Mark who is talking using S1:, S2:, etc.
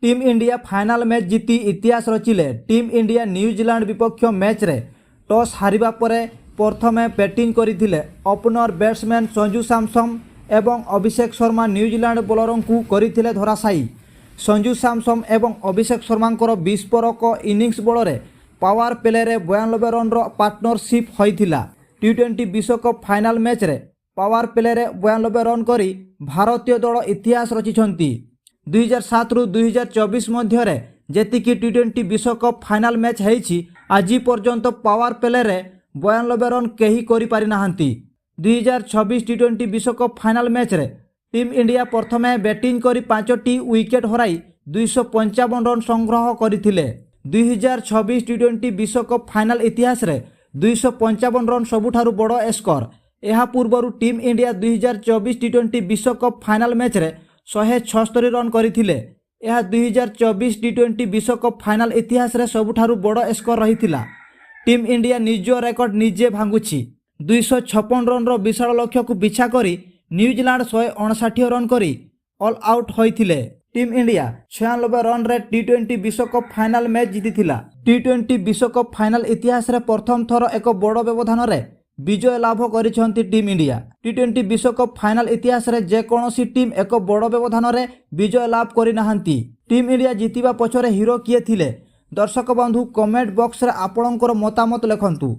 S1: Team India final match जीति इतिहास रचिले। Team India New Zealand विपक्ष मैच रे टॉस हारिबा परे प्रथमे बैटिंग करथिले ओपनर बैट्समैन संजू सैमसन एवं अभिषेक शर्मा न्यूजीलैंड बोलरों को करथिले धराशायी। संजू सैमसन एवं अभिषेक शर्मा विस्फोरक इनिंग्स बल पावर प्ले रे 92 रन पार्टनरशिप होइथिला। टी20 विश्वकप फाइनाल मैच रे पावर प्ले रे 92 रन करी भारतीय दल इतिहास रचिछंती। 2007 रु 2024 मध्य जेतिकी टी20 विश्वकप फाइनाल मैच हेछि आज पर्यंत पावर प्ले रे 92 रन केही करि पारि नाहंती। 2026 टी20 विश्वकप फाइनाल मैच रे टीम इंडिया प्रथमे बैटिंग करी 5टी विकेट हराई 255 रन संग्रह करथिले। 2026 टी20 विश्वकप फाइनाल इतिहास रे 255 रन सबुठारु बड़ स्कोर। एहा पूर्वरु टीम इंडिया 2024 टी20 विश्वकप फाइनाल मैच रे 176 रन करथिले। यह 2024 टी20 विश्वकप फाइनाल इतिहास रे सबुठारु बड़ स्कोर रहिथिला। टीम इंडिया निज रेकर्ड निजे भांगुछि। 256 रन रो विशाल लक्ष्य को पिछा करी न्यूजीलैंड 159 रन करी ऑल आउट होइथिले। टीम इंडिया 96 रन रे टी20 विश्वकप फाइनाल मैच जीतिथिला। टी20 विश्वकप फाइनाल इतिहास रे प्रथम थर एक बड़ व्यवधान रे विजय लाभ करिसेंती टीम इंडिया। टी20 विश्वकप फाइनाल इतिहास रे जे कोनोसी टीम एक बड़ व्यवधान रे विजय लाभ करि नाहंती। टीम इंडिया जीतिबा पछरे हीरो किए थिले? दर्शक बंधु कमेंट बॉक्स रे आपणकर मतामत लिखंतु।